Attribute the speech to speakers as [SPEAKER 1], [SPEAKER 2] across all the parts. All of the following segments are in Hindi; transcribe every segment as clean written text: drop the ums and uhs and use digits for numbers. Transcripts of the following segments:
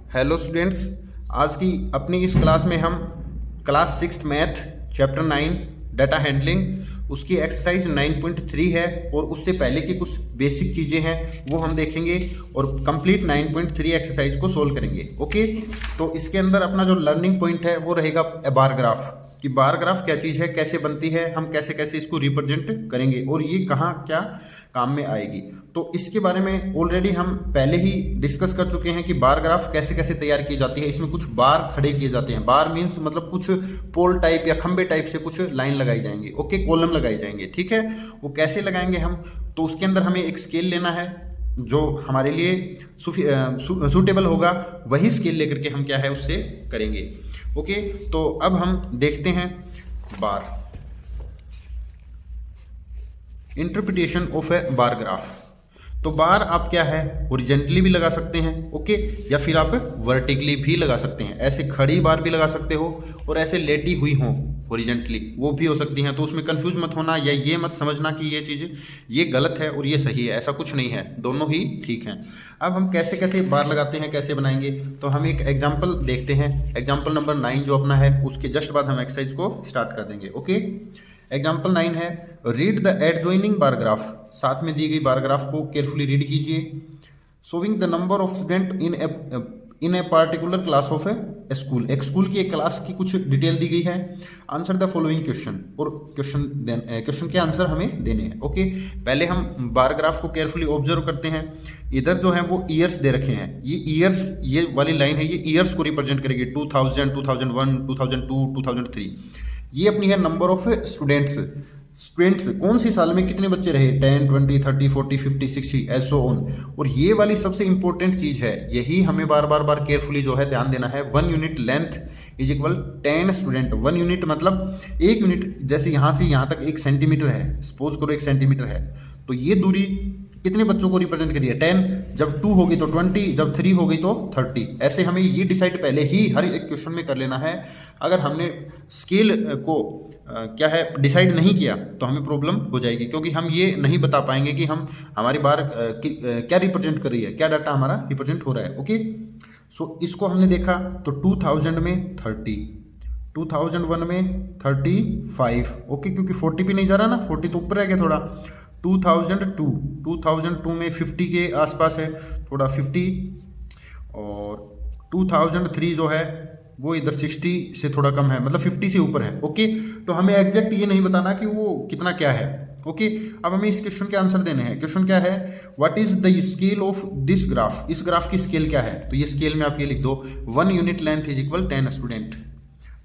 [SPEAKER 1] हेलो स्टूडेंट्स, आज की अपनी इस क्लास में हम class 6 math chapter 9 data handling उसकी एक्सरसाइज 9.3 है और उससे पहले की कुछ बेसिक चीज़ें हैं वो हम देखेंगे और कंप्लीट 9.3 एक्सरसाइज को सोल्व करेंगे। ओके, तो इसके अंदर अपना जो लर्निंग पॉइंट है वो रहेगा बार ग्राफ, कि बार ग्राफ क्या चीज़ है, कैसे बनती है, हम कैसे कैसे इसको रिप्रेजेंट करेंगे और ये कहाँ क्या काम में आएगी। तो इसके बारे में ऑलरेडी हम पहले ही डिस्कस कर चुके हैं कि बार ग्राफ कैसे कैसे तैयार की जाती है। इसमें कुछ बार खड़े किए जाते हैं। बार मीन्स मतलब कुछ पोल टाइप या खंबे टाइप से कुछ लाइन लगाई जाएंगी। ओके, कॉलम लगाई जाएंगे। ठीक है, वो कैसे लगाएंगे हम, तो उसके अंदर हमें एक स्केल लेना है जो हमारे लिए सूटेबल होगा, वही स्केल लेकर के हम क्या है उससे करेंगे। ओके, तो अब हम देखते हैं bar interpretation of a bar graph. तो बार आप क्या है हॉरिजेंटली भी लगा सकते हैं, ओके, या फिर आप वर्टिकली भी लगा सकते हैं। ऐसे खड़ी बार भी लगा सकते हो और ऐसे लेटी हुई हो हॉरिजेंटली, वो भी हो सकती हैं। तो उसमें कंफ्यूज मत होना या ये मत समझना कि ये चीज़ ये गलत है और ये सही है, ऐसा कुछ नहीं है, दोनों ही ठीक हैं। अब हम कैसे कैसे बार लगाते हैं, कैसे बनाएंगे, तो हम एक एग्जाम्पल देखते हैं। एग्जाम्पल नंबर 9 जो अपना है उसके जस्ट बाद हम एक्सरसाइज को स्टार्ट कर देंगे। ओके, एग्जाम्पल 9 है, read the adjoining bar graph. साथ में दी गई बार ग्राफ को केयरफुली रीड कीजिए। Showing the number of student in a particular class of A school. एक स्कूल की एक क्लास की कुछ डिटेल दी गई है। आंसर द फॉलोइंग क्वेश्चन, और क्वेश्चन के आंसर हमें देने हैं। ओके, पहले हम बार ग्राफ को केयरफुली ऑब्जर्व करते हैं। इधर जो है वो ईयर्स दे रखे हैं। ये ईयर्स, ये वाली लाइन है, ये ईयर्स को रिप्रेजेंट करेगी। 2000, 2001, 2002, 2003। ये अपनी है नंबर ऑफ स्टूडेंट्स कौन सी साल में कितने बच्चे रहे, 10, 20, 30, 40, 50, 60 एज सो ऑन। और ये वाली सबसे इंपॉर्टेंट चीज है, यही हमें बार बार केयरफुली जो है ध्यान देना है। 1 unit length is equal 10 student. 1 unit मतलब 1 यूनिट, जैसे यहाँ से यहाँ तक 1 सेंटीमीटर है, सपोज करो 1 सेंटीमीटर है, तो ये दूरी कितने बच्चों को रिप्रेजेंट करिए, 10। जब 2 होगी तो 20, जब 3 होगी तो 30। ऐसे हमें ये डिसाइड पहले ही हर एक क्वेश्चन में कर लेना है। अगर हमने स्केल को क्या है डिसाइड नहीं किया तो हमें प्रॉब्लम हो जाएगी, क्योंकि हम ये नहीं बता पाएंगे कि हम हमारी बार क्या रिप्रेजेंट कर रही है, क्या डाटा हमारा रिप्रेजेंट हो रहा है। ओके, सो इसको हमने देखा तो 2000 में 30, 2001 में 35। ओके, क्योंकि 40 पे नहीं जा रहा ना, 40 तो ऊपर रह गया थोड़ा। 2002 में 50 के आसपास है, थोड़ा 50। और 2003 जो है वो इधर 60 से थोड़ा कम है, मतलब 50 से ऊपर है। ओके, तो हमें एग्जैक्ट ये नहीं बताना कि वो कितना क्या है। ओके, अब हमें इस क्वेश्चन के आंसर देने हैं। क्वेश्चन क्या है, what is the scale of this graph. इस ग्राफ की स्केल क्या है, तो ये स्केल में आप ये लिख दो, 1 unit length is equal 10 student.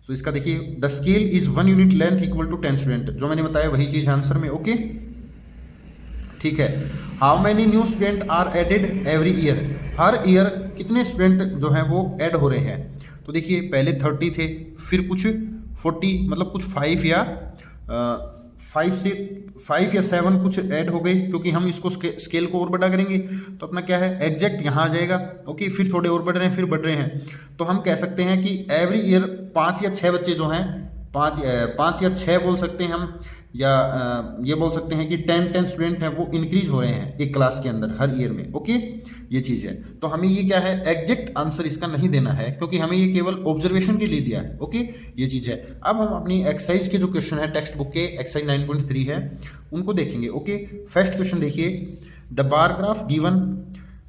[SPEAKER 1] तो इसका देखिए, the scale is 1 unit length equal to 10 student. जो मैंने बताया वही चीज है आंसर में। ओके, ठीक है। How many new student are added every year. हर ईयर कितने स्टूडेंट जो हैं वो ऐड हो रहे हैं। तो देखिए, पहले 30 थे, फिर कुछ 40, मतलब कुछ 5 या 7 कुछ ऐड हो गए, क्योंकि हम इसको स्केल को और बड़ा करेंगे तो अपना क्या है एग्जैक्ट यहाँ आ जाएगा। ओके, फिर थोड़े और बढ़ रहे हैं, फिर बढ़ रहे हैं। तो हम कह सकते हैं कि एवरी ईयर 5 या 6 बच्चे जो हैं, 5 या 6 बोल सकते हैं हम, या ये बोल सकते हैं कि 10 स्टूडेंट हैं वो इंक्रीज हो रहे हैं एक क्लास के अंदर हर ईयर में। ओके, ये चीज़ है। तो हमें ये क्या है एग्जैक्ट आंसर इसका नहीं देना है, क्योंकि हमें ये केवल ऑब्जर्वेशन के लिए दिया है। ओके, ये चीज़ है। अब हम अपनी एक्सरसाइज के जो क्वेश्चन है टेक्स्ट बुक के एक्सरसाइज 9.3 है उनको देखेंगे। ओके, फर्स्ट क्वेश्चन देखिए, the bar graph given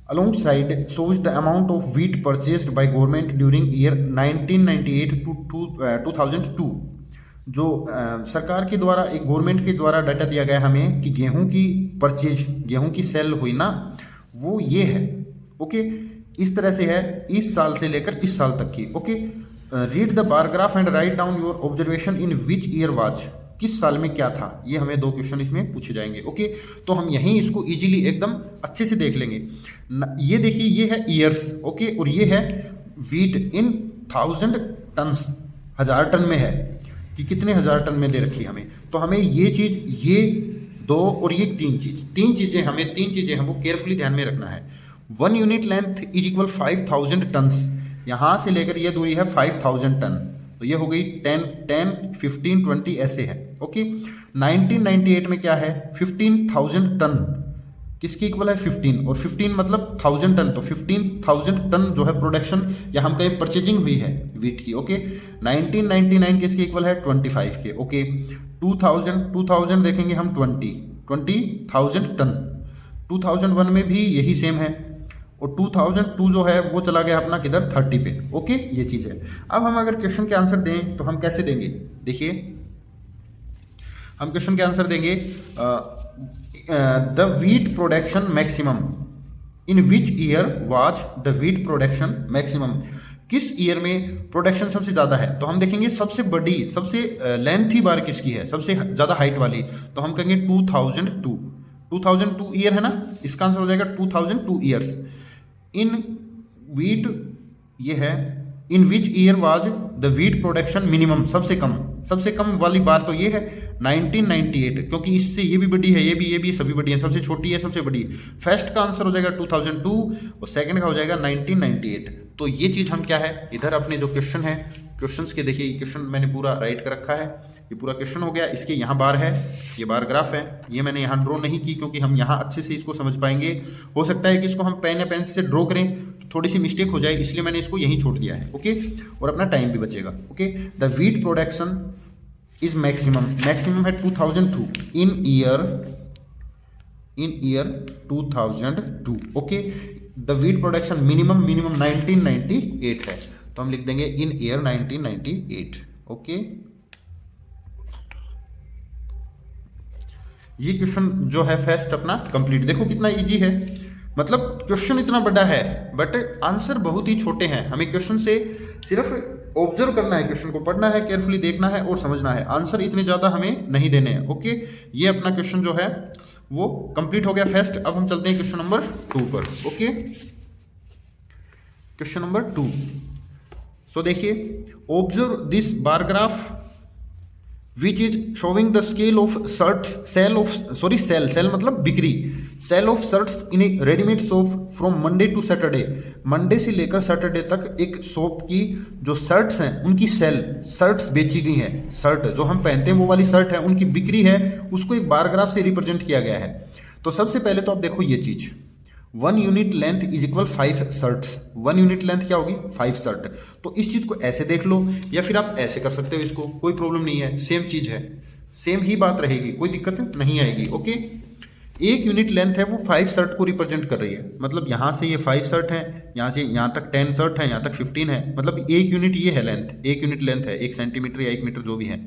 [SPEAKER 1] alongside shows the amount of wheat purchased by government during year 1998 to 2002। जो सरकार के द्वारा, एक गवर्नमेंट के द्वारा डाटा दिया गया हमें कि गेहूं की परचेज, गेहूं की सेल हुई ना, वो ये है। ओके, इस तरह से है इस साल से लेकर इस साल तक की। Okay, read the bar graph and write down your observation in which year was. किस साल में क्या था, ये हमें 2 क्वेश्चन इसमें पूछे जाएंगे। ओके, तो हम यहीं इसको इजीली एकदम अच्छे से देख लेंगे। ये देखिए, ये है ईयर्स। ओके, और ये है वीट इन 1000 टन्स, 1000 टन में है कि कितने 1000 टन में दे रखी है हमें। तो हमें ये चीज़, ये 2 और ये 3 चीज़ें हमें 3 चीज़ें हैं वो केयरफुली ध्यान में रखना है। 1 unit length is equal 5000 tons. यहाँ से लेकर ये दूरी है 5000 टन, तो ये हो गई 10, 15, 20 ऐसे है। ओके, 1998 में क्या है 15,000 टन किसकी इक्वल है 15, और 15 मतलब 1000 टन, तो 15,000 टन जो है प्रोडक्शन या हम कहें परचेजिंग हुई है वीट की। ओके 1999 किसके इक्वल है 25 के। ओके 2000 देखेंगे हम 20,000 टन। 2001 में भी यही सेम है, और 2002 जो है वो चला गया अपना किधर 30 पे। ओके ये चीज़ है। अब हम अगर क्वेश्चन के आंसर दें तो हम कैसे देंगे, देखिए हम क्वेश्चन के आंसर देंगे the wheat production maximum in which year was the wheat production maximum, किस ईयर में प्रोडक्शन सबसे ज़्यादा है। तो हम देखेंगे सबसे बड़ी सबसे लेंथी बार किसकी है, सबसे ज़्यादा हाइट वाली, तो हम कहेंगे 2002 ईयर है ना, इसका आंसर हो जाएगा 2002 ईयर्स। इन वीट ये है in which year was the wheat production minimum, सबसे कम वाली बार तो ये है 1998, क्योंकि इससे ये भी बड़ी है, ये भी सभी बड़ी है, सबसे छोटी है सबसे बड़ी। फर्स्ट का आंसर हो जाएगा 2002 और सेकंड का हो जाएगा 1998। तो ये चीज़ हम क्या है इधर अपने जो क्वेश्चन है, क्वेश्चंस के देखिए क्वेश्चन मैंने पूरा राइट कर रखा है, ये पूरा क्वेश्चन हो गया। इसके यहाँ बार है, ये बार ग्राफ है, ये मैंने यहाँ ड्रॉ नहीं की क्योंकि हम यहाँ अच्छे से इसको समझ पाएंगे। हो सकता है कि इसको हम पेन या पेंसिल से ड्रॉ करें तो थोड़ी सी मिस्टेक हो जाए, इसलिए मैंने इसको यहीं छोड़ दिया है। ओके और अपना टाइम भी बचेगा। Okay the wheat production is maximum है 2002 in year 2002। Okay the wheat production minimum 1998 है, तो हम लिख देंगे इन ईयर 1998। ओके ये क्वेश्चन जो है फर्स्ट अपना कंप्लीट। देखो कितना इजी है, मतलब क्वेश्चन इतना बड़ा है बट आंसर बहुत ही छोटे हैं। हमें क्वेश्चन से सिर्फ ऑब्जर्व करना है, क्वेश्चन को पढ़ना है, केयरफुली देखना है और समझना है। आंसर इतने ज़्यादा हमें नहीं देने हैं। ओके ये अपना क्वेश्चन जो है वो कंप्लीट हो गया फर्स्ट। अब हम चलते हैं क्वेश्चन नंबर 2 पर। Okay question number 2। सो देखिए observe this bar graph which is showing the scale of sale मतलब बिक्री, sale of shirts in a readymade shop from Monday to Saturday. Monday से लेकर सैटरडे तक एक शॉप की जो शर्ट्स हैं उनकी शर्ट्स बेची गई हैं। शर्ट जो हम पहनते हैं वो वाली शर्ट है, उनकी बिक्री है, उसको एक बार ग्राफ से रिप्रेजेंट किया गया है। तो सबसे पहले तो आप देखो ये चीज 1 unit length is equal 5 shirts. 1 unit length क्या होगी 5 शर्ट। तो इस चीज को ऐसे देख लो या फिर आप ऐसे कर सकते हो, इसको कोई प्रॉब्लम नहीं है, सेम चीज है, सेम ही बात रहेगी, कोई दिक्कत नहीं आएगी। ओके 1 यूनिट लेंथ है वो 5 शर्ट को रिप्रेजेंट कर रही है, मतलब यहाँ से ये 5 शर्ट है, यहाँ से यहाँ तक 10 शर्ट है, यहाँ तक 15 है, मतलब 1 यूनिट ये है लेंथ, 1 यूनिट लेंथ है, 1 सेंटीमीटर या 1 मीटर जो भी है,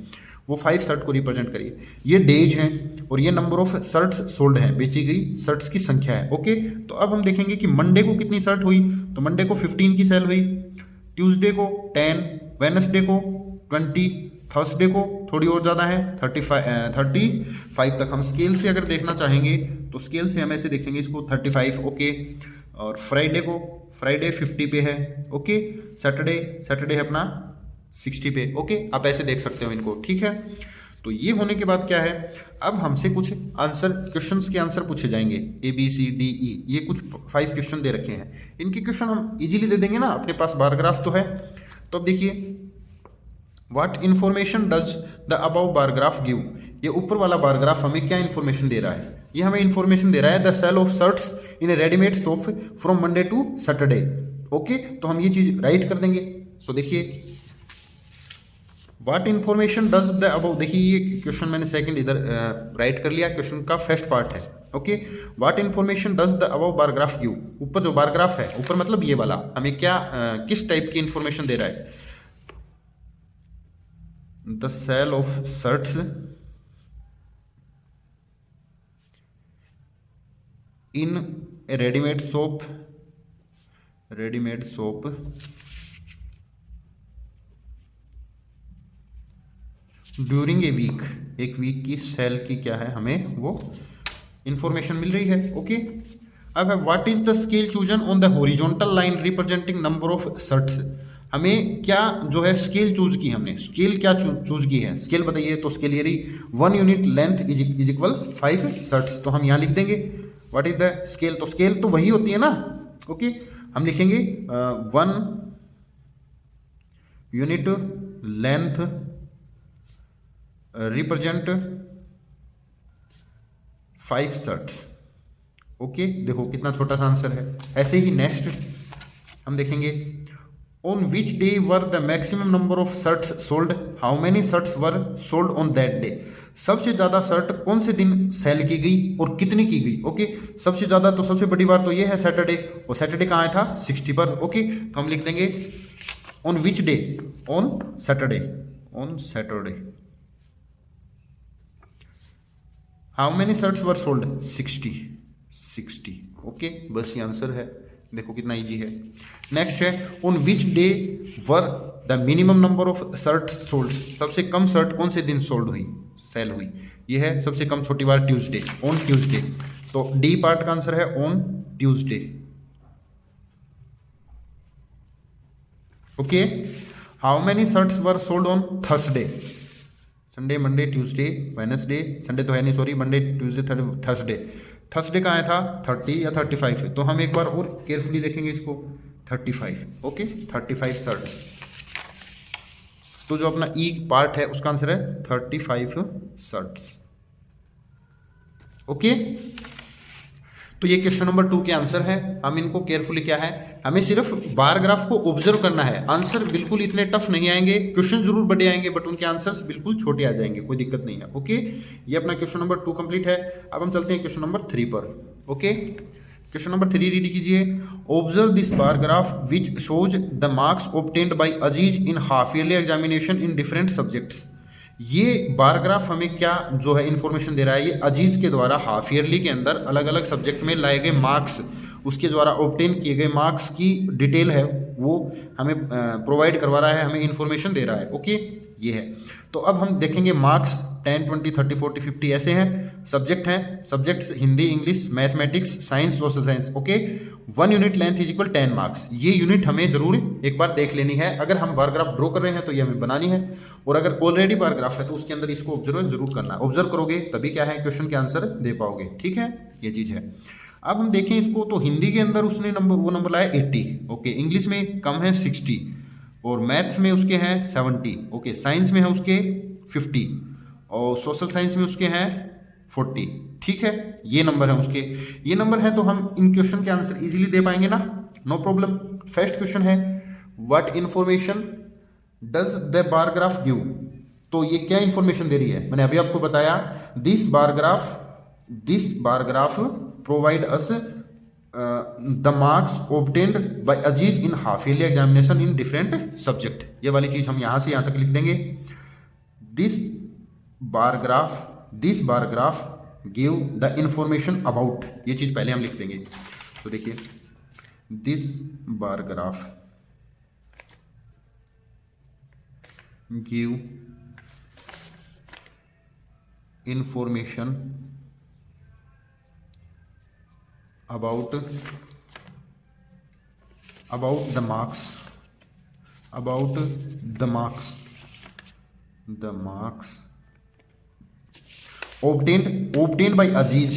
[SPEAKER 1] वो 5 शर्ट को रिप्रेजेंट करिए। ये डेज है और ये नंबर ऑफ शर्ट्स सोल्ड है, बेची गई शर्ट्स की संख्या है। ओके तो अब हम देखेंगे कि मंडे को कितनी शर्ट हुई, तो मंडे को 15 की सेल हुई, ट्यूसडे को 10, वेडनेसडे को 20, थर्सडे को थोड़ी और ज़्यादा है 35 तक। हम स्केल से अगर देखना चाहेंगे तो स्केल से हम ऐसे देखेंगे इसको 35। ओके और फ्राइडे 50 पे है। ओके सैटरडे है अपना 60 पे। ओके आप ऐसे देख सकते हो इनको, ठीक है। तो ये होने के बाद क्या है, अब हमसे कुछ आंसर क्वेश्चंस के आंसर पूछे जाएंगे ABCDE, ये कुछ 5 क्वेश्चन दे रखे हैं, इनके क्वेश्चन हम इजीली दे देंगे ना, अपने पास बार ग्राफ तो है। तो अब देखिए what information does the above bar graph give, ये ऊपर वाला बार ग्राफ हमें क्या इन्फॉर्मेशन दे रहा है, ये हमें इन्फॉर्मेशन दे रहा है the sale of shirts in a readymade shop from Monday to Saturday. Okay तो हम ये चीज राइट कर देंगे। सो देखिए what information does the above, देखिए ये क्वेश्चन मैंने सेकंड इधर राइट कर लिया, क्वेश्चन का फर्स्ट पार्ट है। Okay what information does the above bar graph give, ऊपर जो बार ग्राफ है, ऊपर मतलब ये वाला हमें क्या किस टाइप की इन्फॉर्मेशन दे रहा है, the sale of shirts in readymade shop during a week, एक वीक की सेल की क्या है हमें वो इंफॉर्मेशन मिल रही है। ओके अब है what is the scale chosen on the horizontal line representing number of shirts, हमें क्या जो है स्केल चूज की, हमने स्केल क्या चूज की है, स्केल बताइए। तो स्केल ये रही 1 unit length is equal 5 shirts, तो हम यहाँ लिख देंगे व्हाट इज द स्केल, तो स्केल तो वही होती है ना। ओके हम लिखेंगे 1 unit length represent 5 shirts. Okay, देखो कितना छोटा सा आंसर है। ऐसे ही नेक्स्ट हम देखेंगे, on which day were the maximum number of shirts sold, how many shirts were sold on that day. सबसे ज्यादा शर्ट कौन से दिन सेल की गई और कितनी की गई। ओके, सबसे ज्यादा तो सबसे बड़ी बार तो ये है सैटरडे, और सैटरडे कहाँ आया था 60 पर। ओके, तो हम लिख देंगे on which day, on Saturday, on Saturday how many shirts were sold 60। Okay, बस ये आंसर है, देखो कितना इजी है। नेक्स्ट है, on which day were the minimum number of shirt sold, सबसे कम शर्ट कौन से दिन सोल्ड हुई, सेल हुई। ये है सबसे कम छोटी बार ट्यूसडे, ऑन ट्यूसडे। तो डी पार्ट का आंसर है on Tuesday. Okay, how many shirts were sold on Thursday, Sunday Monday Tuesday Wednesday, Sunday तो है नहीं sorry, Monday Tuesday Thursday. Thursday का आया था 30 या 35 है, तो हम एक बार और केयरफुली देखेंगे इसको, 35। ओके, 35 शर्ट्स, तो जो अपना ई पार्ट है उसका आंसर है 35 शर्ट्स। ओके, तो ये क्वेश्चन नंबर 2 के आंसर है। हम इनको केयरफुली क्या है, हमें सिर्फ बार ग्राफ को ऑब्जर्व करना है। आंसर बिल्कुल इतने टफ नहीं आएंगे, क्वेश्चन जरूर बड़े आएंगे बट उनके आंसर्स बिल्कुल छोटे आ जाएंगे, कोई दिक्कत नहीं है। ओके, ये अपना क्वेश्चन नंबर 2 कंप्लीट है। अब हम चलते हैं क्वेश्चन नंबर 3 पर। ओके, क्वेश्चन नंबर 3 रीड कीजिए, observe this bar graph which shows the marks obtained by Aziz in half yearly examination in different subjects. ये बार ग्राफ हमें क्या जो है इन्फॉर्मेशन दे रहा है, ये अजीज के द्वारा हाफ ईयरली के अंदर अलग अलग सब्जेक्ट में लाए गए मार्क्स, उसके द्वारा ऑब्टेन किए गए मार्क्स की डिटेल है वो हमें प्रोवाइड करवा रहा है, हमें इन्फॉर्मेशन दे रहा है। ओके, ये है। तो अब हम देखेंगे मार्क्स 10, 20, 30, 40, 50 ऐसे हैं। सब्जेक्ट हैं, subjects Hindi, English, mathematics, science, social science. Okay, 1 unit length is equal 10 marks. ये यूनिट हमें जरूर एक बार देख लेनी है। अगर हम बार ग्राफ ड्रॉ कर रहे हैं तो ये हमें बनानी है, और अगर ऑलरेडी बार ग्राफ है तो उसके अंदर इसको ऑब्जर्व जरूर करना है। ऑब्जर्व करोगे तभी क्या है क्वेश्चन के आंसर दे पाओगे। ठीक है, ये चीज़ है। अब हम देखें इसको, तो हिंदी के अंदर उसने नंबर लाया 80। ओके, इंग्लिश में कम है 60, और मैथ्स में उसके हैं 70। ओके, साइंस में है उसके 50, और सोशल साइंस में उसके हैं 40। ठीक है, ये नंबर है उसके, ये नंबर है, तो हम इन क्वेश्चन के आंसर इजीली दे पाएंगे ना, नो प्रॉब्लम। फर्स्ट क्वेश्चन है, what information does the bar graph give. तो ये क्या इंफॉर्मेशन दे रही है, मैंने अभी आपको बताया, this bar graph provide us the marks obtained by Aziz in half yearly examination in different subject. ये वाली चीज हम यहां से यहां तक लिख देंगे। This bar graph give the information about, ये चीज पहले हम लिख देंगे। तो देखिए, this bar graph give information about the marks obtained by Aziz,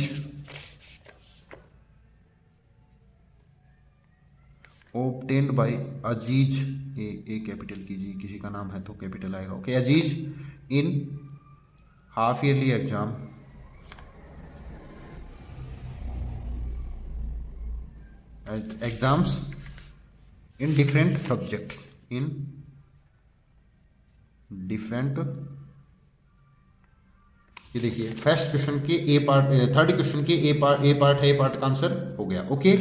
[SPEAKER 1] A capital कीजिए, किसी का नाम है तो कैपिटल आएगा। Okay, Aziz in half yearly exams in different subjects, in different. ये देखिए, फर्स्ट क्वेश्चन के ए पार्ट, थर्ड क्वेश्चन के ए पार्ट का आंसर हो गया। Okay,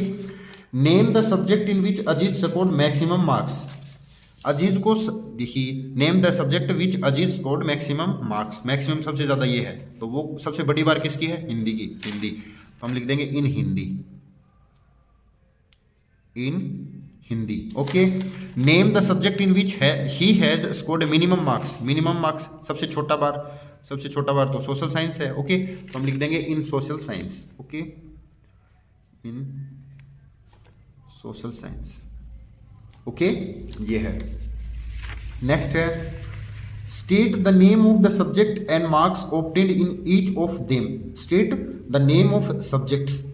[SPEAKER 1] name the subject in which Ajit scored maximum marks. Aziz को देखिए, name the subject which Ajit scored maximum marks. Maximum सबसे ज्यादा ये है, तो वो सबसे बड़ी बार किसकी है, हिंदी की। हिंदी, तो हम लिख देंगे in Hindi, in Hindi. Okay, name the subject in which he has scored minimum marks. Minimum marks सबसे छोटा बार तो सोशल साइंस है। ओके, तो हम लिख देंगे इन सोशल साइंस। ओके, इन सोशल साइंस। ओके, ये है। नेक्स्ट है, state the name of the subject and marks obtained in each of them. State the name of subjects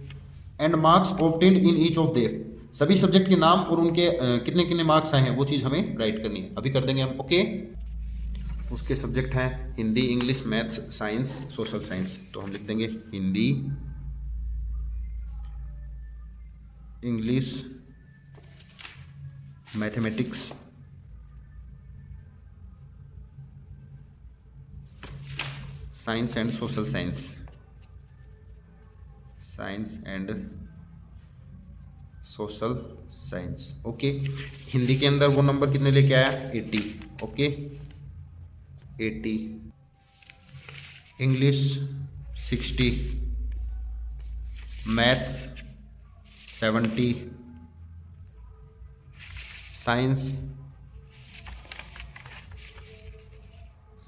[SPEAKER 1] and marks obtained in each of them. सभी सब्जेक्ट के नाम और उनके कितने कितने मार्क्स आए हैं वो चीज़ हमें राइट करनी है, अभी कर देंगे हम। ओके, उसके सब्जेक्ट हैं Hindi, English, maths, science, social science. तो हम लिख देंगे Hindi, English, mathematics, science and social science, science and social science. Okay, Hindi के अंदर वो नंबर कितने लेके आया? 80। ओके, 80। इंग्लिश 60, मैथ्स 70,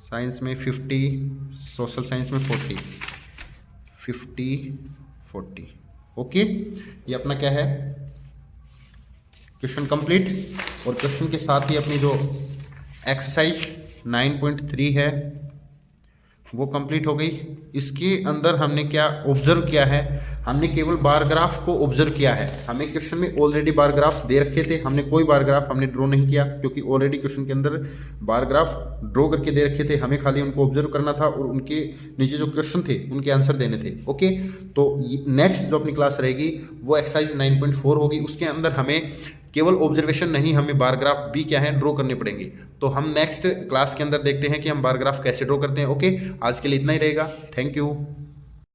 [SPEAKER 1] साइंस में 50, सोशल साइंस में 40, 50, 40। ओके, ये अपना क्या है, क्वेश्चन कंप्लीट। और क्वेश्चन के साथ ही अपनी जो एक्सरसाइज 9.3 है वो कंप्लीट हो गई। इसके अंदर हमने क्या ऑब्जर्व किया है? हमने केवल बार ग्राफ को ऑब्जर्व किया है। हमें क्वेश्चन में ऑलरेडी बार ग्राफ दे रखे थे, हमने कोई बार ग्राफ हमने ड्रॉ नहीं किया, क्योंकि ऑलरेडी क्वेश्चन के अंदर बार ग्राफ ड्रॉ करके दे रखे थे। हमें खाली उनको ऑब्जर्व करना था और उनके नीचे जो क्वेश्चन थे उनके आंसर देने थे। ओके, तो नेक्स्ट जो अपनी क्लास रहेगी वो एक्सरसाइज 9.4 होगी। उसके अंदर हमें केवल ऑब्जर्वेशन नहीं, हमें बार ग्राफ भी क्या है ड्रॉ करने पड़ेंगे। तो हम नेक्स्ट क्लास के अंदर देखते हैं कि हम बार ग्राफ कैसे ड्रॉ करते हैं। ओके, आज के लिए इतना ही रहेगा। Thank you.